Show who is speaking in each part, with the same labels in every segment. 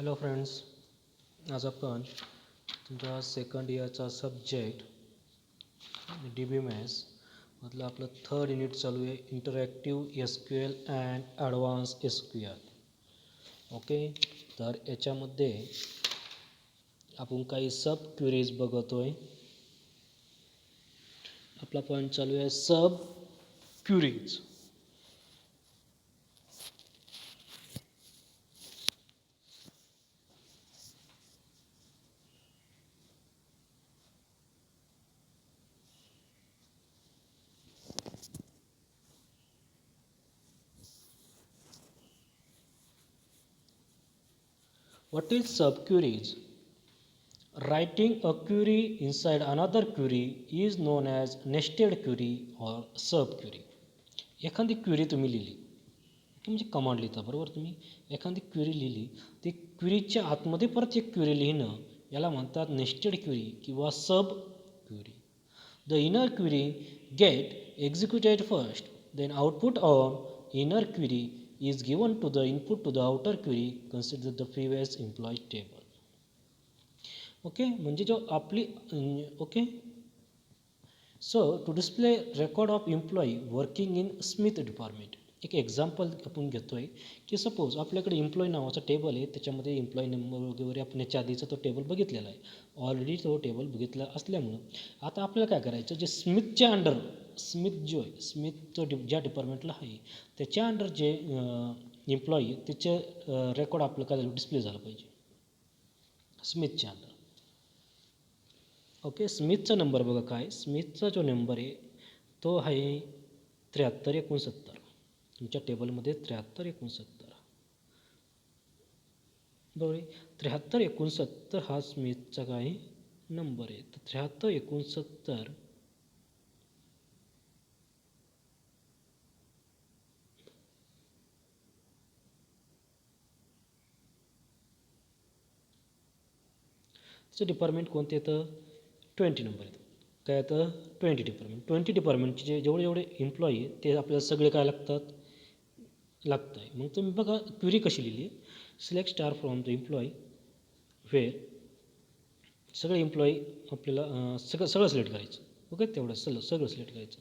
Speaker 1: Hello friends, आज आपण तुमच्या सेकंड इयरचा सब्जेक्ट डी बी मॅथ्स मधलं आपलं थर्ड युनिट चालू आहे, interactive S Q L and advance S Q L. Okay, तर याच्यामध्ये आपण काही सब क्वेरीज बघतोय. आपला पॉईंट चालू आहे सब queries. What is subqueries? Writing a query inside another query is known as nested query or subquery. एखादी क्वेरी तुम्ही लिहिली म्हणजे कमांड लिहिता, बरोबर. तुम्ही एखादी क्वेरी लिहिली, ती क्वेरीच्या आतमध्ये परत एक क्वेरी लिहिणं याला म्हणतात नेस्टेड क्वेरी किंवा sub query. The inner query get executed first, then output on inner query is given to the input to the outer query. Consider the previous employee table. Okay, म्हणजे जो आपली okay. So to display record of employee working in Smith department. एक example आपण घेतोय की suppose आपल्याकडे employee नावाचा table आहे, त्याच्यामध्ये एम्प्लॉई नंबर वगैरे आपण याच्या आधीचा तो टेबल बघितलेला आहे. ऑलरेडी तो टेबल बघितला असल्यामुळं आता आपल्याला काय करायचं, जे स्मिथच्या अंडर स्मिथ जो आहे, स्मिथ ज्या डिपार्टमेंटला आहे त्याच्या अंडर जे एम्प्लॉई त्याचे रेकॉर्ड आपलं काय डिस्प्ले झालं पाहिजे स्मिथच्या अंडर. ओके, स्मिथचा नंबर बघा काय, स्मिथचा जो नंबर आहे तो आहे 7369. तुमच्या टेबलमध्ये 7369 बरोबर आहे. 7369 हा स्मिथचा काय नंबर आहे. तर 7369 डिपार्टमेंट कोणते येतं, 20 नंबर येतं. काय येतं, 20 डिपार्टमेंट. 20 डिपार्टमेंटचे जेवढे एम्प्लॉई आहे ते आपल्याला सगळे काय लागत आहे. मग तुम्ही बघा क्वेरी कशी लिहिली आहे. Select star from the employee where, सगळे एम्प्लॉई आपल्याला सगळं सिलेक्ट करायचं. ओके, तेवढं सगळं सिलेक्ट करायचं.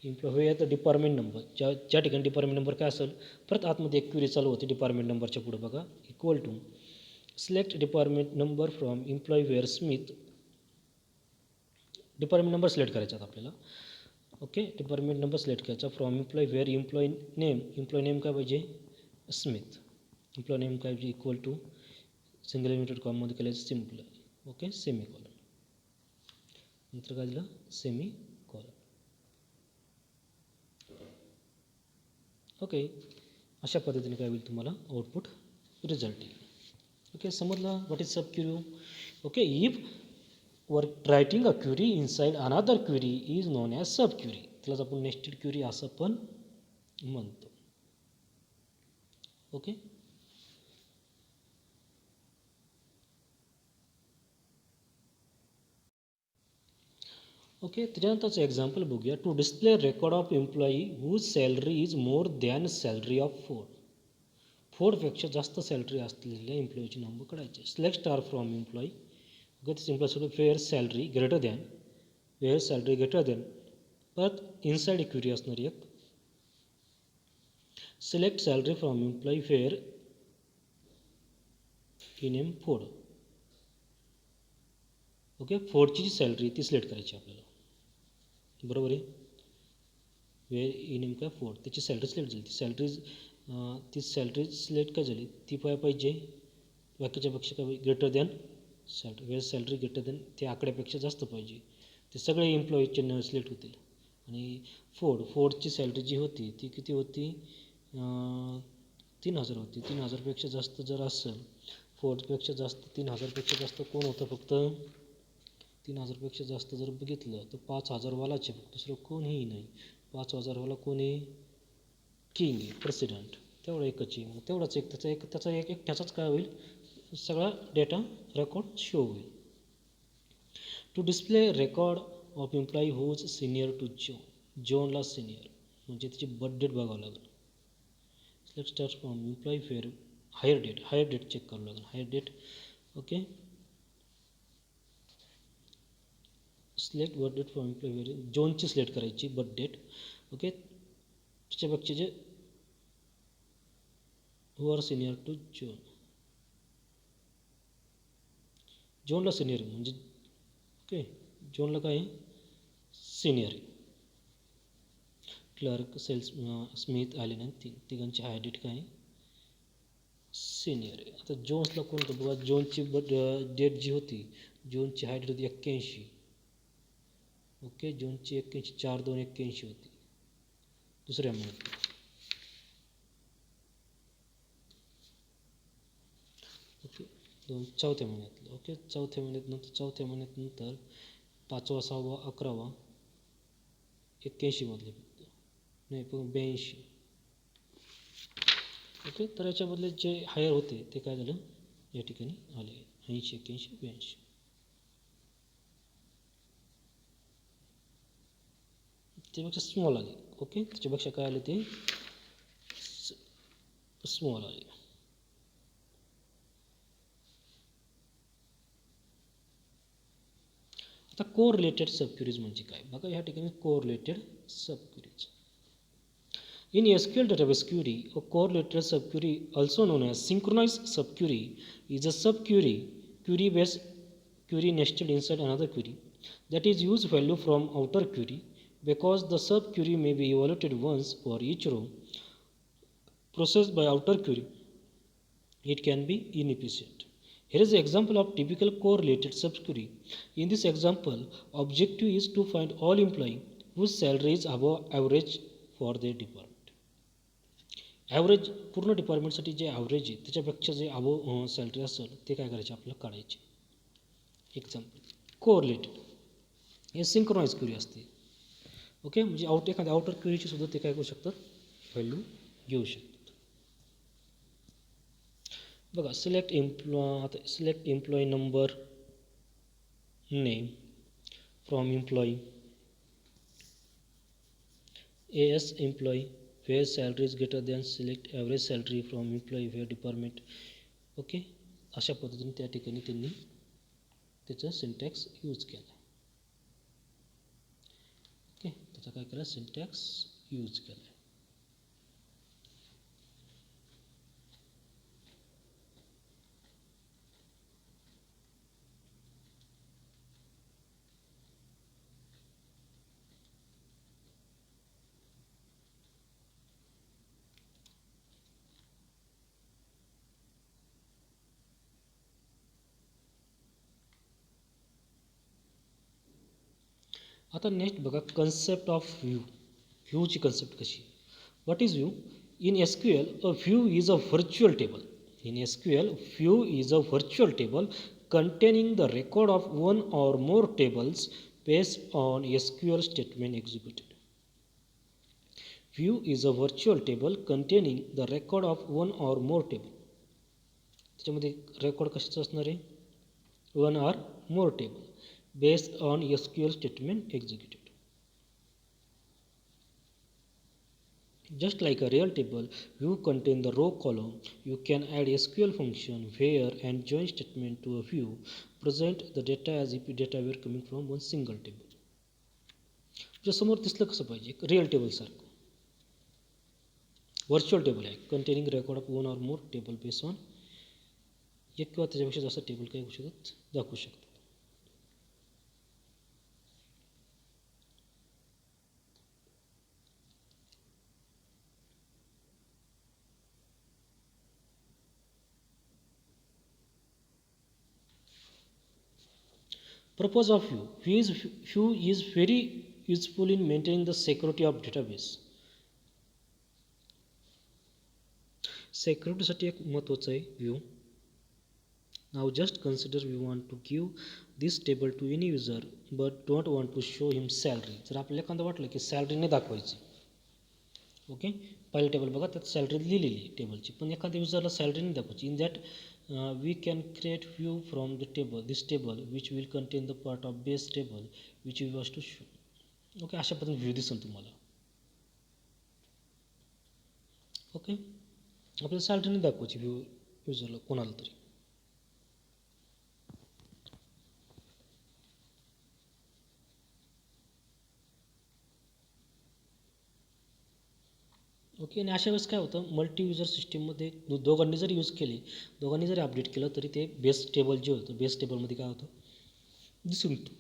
Speaker 1: Employee where the department number, ज्या ठिकाणी डिपार्टमेंट नंबर काय असेल, परत आतमध्ये एक क्वेरी चालू होती डिपार्टमेंट नंबरच्या पुढे बघा, equal to select department number from employee where Smith. Department number select करायचा आपल्याला. ओके, डिपार्टमेंट नंबर सिलेक्ट करायचा from employee where employee name काय पाहिजे स्मिथ. एम्प्लॉई नेम काय पाहिजे इक्वल टू सिंगल इन्व्हर्टेड कॉममध्ये केल्याचं सिम्पल. Okay, semi colon. नंतर काय दिलं सेमी कॉलन. ओके, अशा पद्धतीने काय होईल तुम्हाला आउटपुट रिझल्ट येईल. ओके, समजलं what is sub query. Okay, if writing a query inside another query is known as sub query. त्यालाच आपण नेस्टेड क्वेरी असं पण म्हणतो. Okay, okay. त्याच्यानंतरचं एक्झाम्पल बघूया. To display record of employee whose salary is more than salary of 4. 4पेक्षा जास्त salary असलेल्या एम्प्लॉईची नावं काढायचे. Select star from employee. Okay, ते simple where salary greater than, wear salary greater than, परत इनसाइड क्वेरी असणारी एक. Select salary from employee where in M 4. Okay, 4ची जी सॅलरी ती सिलेक्ट करायची आपल्याला, बरोबर आहे. वेअर इन एम काय 4 त्याची सॅलरी सिलेक्ट झाली. ती सॅलरी सिलेक्ट काय झाली, ती पाहिजे बाकीच्यापेक्षा काय greater than salary. Where salary greater than त्या आकड्यापेक्षा जास्त पाहिजे. ते सगळे एम्प्लॉईचे सिलेक्ट होतील. आणि 4ची सॅलरी जी होती ती किती होती, 3000 होती. 3000पेक्षा जास्त जर असेल, 4पेक्षा जास्त 3000पेक्षा जास्त कोण होतं, फक्त 3000पेक्षा जास्त जर बघितलं तर 5000वालाचे, दुसरं कोणीही नाही. 5000वाला कोणी, किंग आहे, प्रेसिडेंट, तेवढं एकच आहे. मग तेवढाच एक त्याचा एकट्याचाच काय होईल, सगळा डेटा रेकॉर्ड शो होईल. To display record of employee whose senior to जॉनला सिनियर, म्हणजे त्याची बर्थ डेट बघावं लागेल. Select star from employee where hire date check करावं लागेल. Hire date. Okay. Select birth date from employee variant. जॉनची select करायची बर्थ डेट. ओके. त्याच्यापेक्षा जे who are senior to John. जॉनला सिनियर आहे म्हणजे ओके. जॉनला काय आहे सिनियर आहे. क्लर्क सेल्स स्मिथ आलेन आणि तिघांची हायर डेट काय आहे सिनियर आहे. आता जोन्सला कोणतं बघा. जोनची डेट जी होती जोनची हायर डेट होती 81. ओके. जोनची 81 4/2/81 होती दुसऱ्या महिन्यात. ओके. चौथ्या महिन्यातलं. ओके. चौथ्या महिन्यात नंतर 5वा 6वा 11वा 81 मधले फक्त नाही पण 82. ओके. तर याच्यामधले जे हायर होते ते काय झालं या ठिकाणी आले 80 81 82. त्यापेक्षा स्मॉल आले. ओके. त्याच्यापेक्षा काय आले ते स्मॉल आले. आता कोरिलेटेड सबक्युरीज म्हणजे काय बघा. या ठिकाणी correlated सबक्युरीज. In SQL database query, a correlated subquery, also known as synchronized subquery, is a subquery query-based query nested inside another query that is use value from outer query because the subquery may be evaluated once for each row processed by outer query. It can be inefficient. Here is an example of typical correlated subquery. In this example, objective is to find all employees whose salary is above average for their department. Average पूर्ण डिपार्टमेंटसाठी जे average आहे त्याच्यापेक्षा जे above salary असेल ते काय करायचे आपल्याला काढायचे. एक्झाम्पल कोरिलेटेड हे सिंक्रोनाइज क्वेरी असते. ओके. म्हणजे एखाद्या आउटर क्वेरीची सुद्धा ते काय करू शकतात व्हॅल्यू घेऊ शकतात. बघा select employee number name from employee AS employee where salary is greater than select average salary from employee where department. Okay. अशा पद्धतीने त्या ठिकाणी त्यांनी त्याचा सिंटॅक्स यूज केला. ओके. त्याचा काय केला सिंटॅक्स यूज केला. आता नेक्स्ट बघा कन्सेप्ट ऑफ व्ह्यूची कन्सेप्ट कशी. What is view. In SQL a view is a virtual table. In SQL view is a virtual table containing the record of one or more tables based on SQL statement executed. View is a virtual table containing the record of one or more table. त्याच्यामध्ये record कशाचं असणार आहे one or more table based on SQL statement executed. Just like a real table, view contain the row column. You can add SQL function where and join statement to a view present the data as if data were coming from one single table. म्हणजे समोर दिसलं कसं पाहिजे real table सारखं. Virtual table आहे containing record of one or more table base on एक किंवा त्याच्यापेक्षा जास्त टेबल काय होऊ शकतात दाखवू शकतात. Purpose of view is very useful in maintaining the security of database. Securityसाठी एक महत्त्वाचं आहे view. Now just consider we want to give this table to any user but don't want to show him salary. जर आपल्याला एखादं वाटलं की salary नाही दाखवायची. ओके. पहिलं टेबल बघा त्यात सॅलरी लिहिलेली टेबलची पण एखाद्या युजरला सॅलरी नाही दाखवायची. In that we can create view from the table this table which will contain the part of base table which we was to show. Okay. अशा पद्धतीने व्ह्यू दिसेल तुम्हाला. ओके. आपल्याला सॅलरी नाही दाखवायची व्ह्यू युजरला कोणाला तरी. ओके. आणि अशा वेळेस काय होतं, मल्टी युजर सिस्टीममध्ये दोघांनी जरी यूज केले, दोघांनी जरी अपडेट केलं तरी ते बेस टेबल जे होतं, बेस टेबलमध्ये काय होतं, दिसून येतं.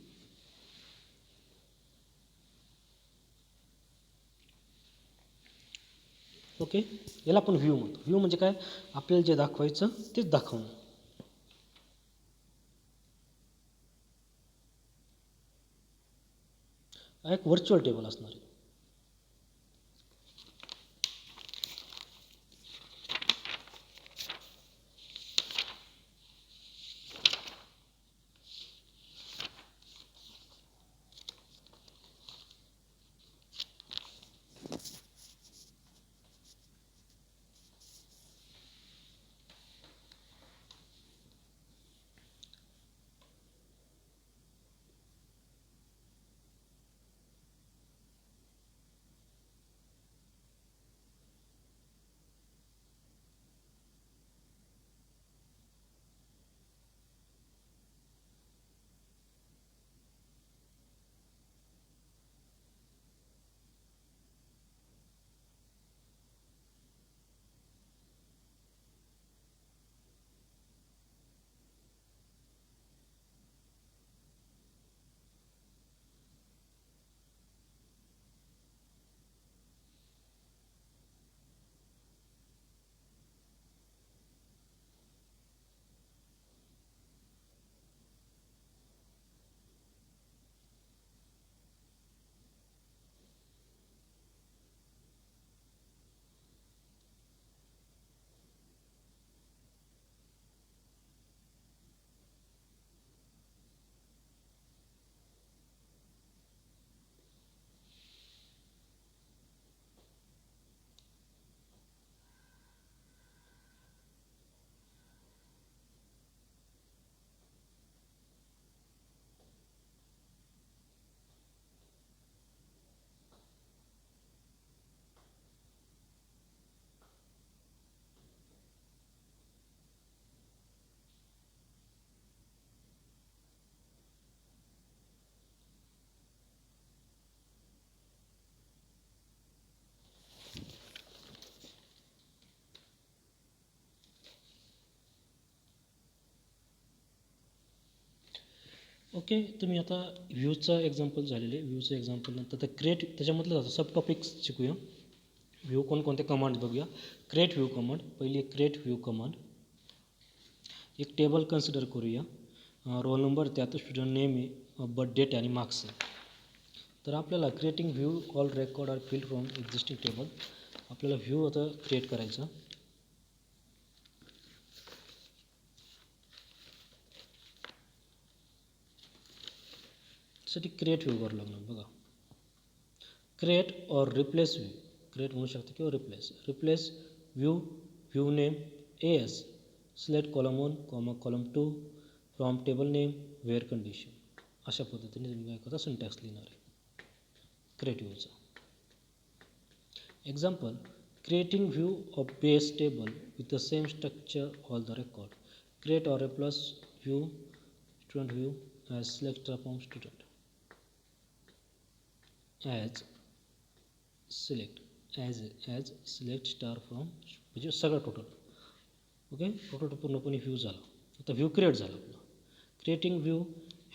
Speaker 1: ओके. याला आपण व्ह्यू म्हणतो. व्ह्यू म्हणजे काय, आपल्याला जे दाखवायचं तेच दाखवणं. हा एक व्हर्च्युअल टेबल असणार आहे. ओके. तुम्ही आता व्ह्यूचं एक्झाम्पल झालेले, व्ह्यूचं एक्झाम्पल नंतर तर क्रिएट त्याच्यामधलं जातं, सब टॉपिक्स शिकूया. व्ह्यू कोणकोणते कमांड बघूया. क्रिएट व्ह्यू कमांड, पहिली क्रिएट व्ह्यू कमांड. एक टेबल कन्सिडर करूया. रोल नंबर, त्यात स्टुडंट नेम आहे, बर्थ डेट आणि मार्क्स आहे. तर आपल्याला creating view all record are filled from existing table, आपल्याला व्ह्यू आता क्रिएट करायचा. त्यासाठी क्रिएट व्ह्यू करावं लागणार. बघा, create or replace view, create म्हणू शकतो किंवा replace view, view name as, select column 1 comma column 2 from table name where condition. अशा पद्धतीने तुम्ही काय करता, सिंटॅक्स लिहिणार आहे क्रिएट व्ह्यूचा. Example, creating view of base table with the same structure all the record. Create or replace view student view as select from student as select as select star from, म्हणजे सगळं total. Okay, total पूर्णपणे view झाला. आता view create झाला आपला. Creating view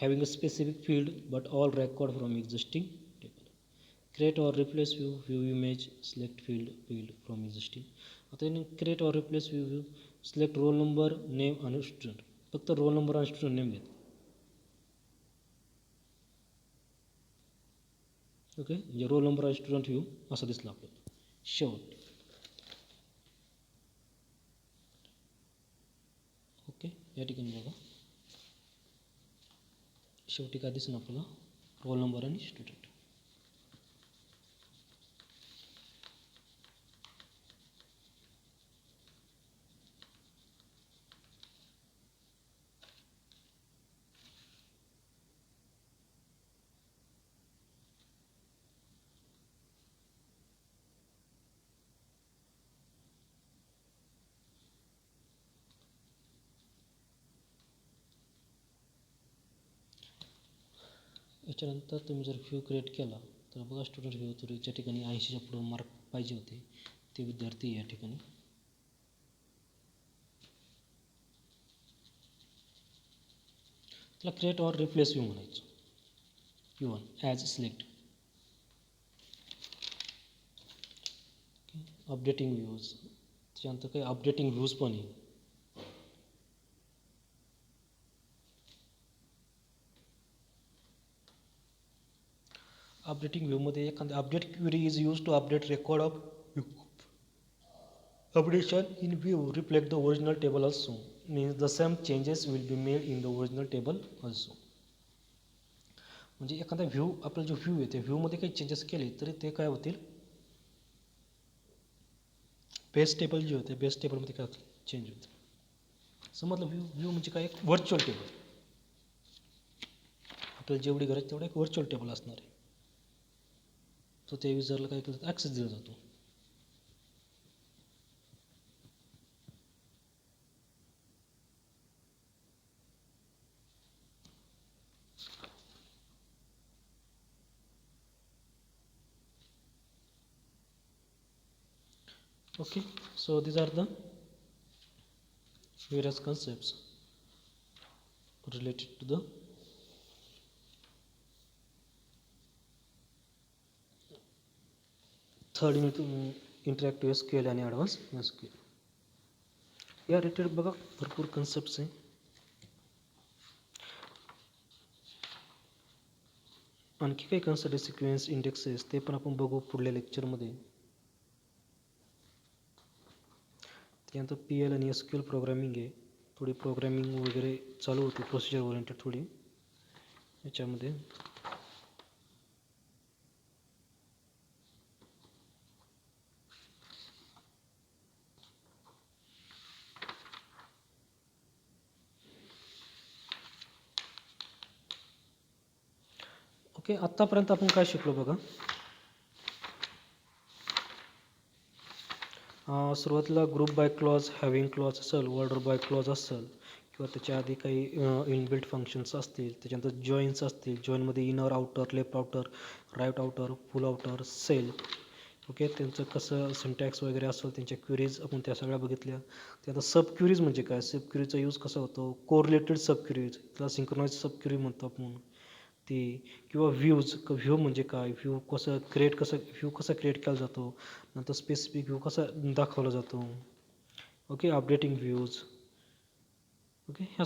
Speaker 1: having a specific field but all record from existing table. Create or replace view, view image, select field from existing. आता create or replace view, select roll number, name आणि student. फक्त roll number आणि student name घेत. Okay, म्हणजे roll number आणि student view असं दिसलं आपल्याला. शेवट. ओके, या ठिकाणी बघा, शेवटी काय दिसेल आपल्याला, रोल नंबर आणि स्टुडंट. याच्यानंतर तुम्ही जर व्ह्यू क्रिएट केला तर बघा स्टुडंट व्ह्यू तुरीच्या ठिकाणी 80च्या पुढे मार्क पाहिजे होते ते विद्यार्थी या ठिकाणी त्याला क्रिएट ऑर रिप्लेस व्ह्यू म्हणायचं Q1 as select updating views त्याच्यानंतर काही अपडेटिंग व्ह्यूज पण आहे अपडेटिंग व्ह्यूमध्ये एखादी update query is use to update record of updation in view reflect the original table also means the same changes will be made in the original table also म्हणजे एखादा view आपला जो view आहे त्या व्ह्यूमध्ये काही चेंजेस केले तरी ते काय होतील बेस टेबल जे होते बेस टेबलमध्ये काय होतील चेंज होतील समजलं व्ह्यू म्हणजे काय एक व्हर्च्युअल टेबल आपल्याला जेवढी गरज तेवढा एक व्हर्च्युअल टेबल असणार आहे तो त्या युजरला काय केलं ॲक्सेस दिला जातो okay so these are the various concepts related to the third unit interactive SQL आणि ॲडव्हान्स SQL या रिलेटेड बघा भरपूर कन्सेप्ट्स आहे आणखी काही कन्सेप्ट सिक्वेन्स इंडेक्सेस ते पण आपण बघू पुढल्या लेक्चरमध्ये त्यानंतर PL आणि SQL प्रोग्रामिंग आहे थोडी प्रोग्रामिंग वगैरे चालू होती प्रोसिजर ओरिएंटेड थोडी याच्यामध्ये ओके आत्तापर्यंत आपण काय शिकलो बघा सुरुवातीला group by clause having clause असेल ऑर्डर बाय क्लॉज असेल किंवा त्याच्या आधी काही इनबिल्ट फंक्शन्स असतील त्याच्यानंतर जॉईन्स असतील जॉईनमध्ये inner outer left outer right outer full outer cell okay त्यांचं कसं सिंटॅक्स वगैरे असेल त्यांच्या क्वेरीज आपण त्या सगळ्या बघितल्या त्यानंतर सब क्वेरीज म्हणजे काय सब क्वेरीचा यूज कसा होतो कोरिलेटेड सब क्वेरीज त्याला सिंक्रोनाइज सब क्वेरी म्हणतो आपण ती किंवा व्ह्यू म्हणजे काय व्ह्यू कसं व्ह्यू कसा क्रिएट केला जातो नंतर स्पेसिफिक व्ह्यू कसा दाखवला जातो ओके अपडेटिंग व्ह्यूज ओके ह्या सगळ्या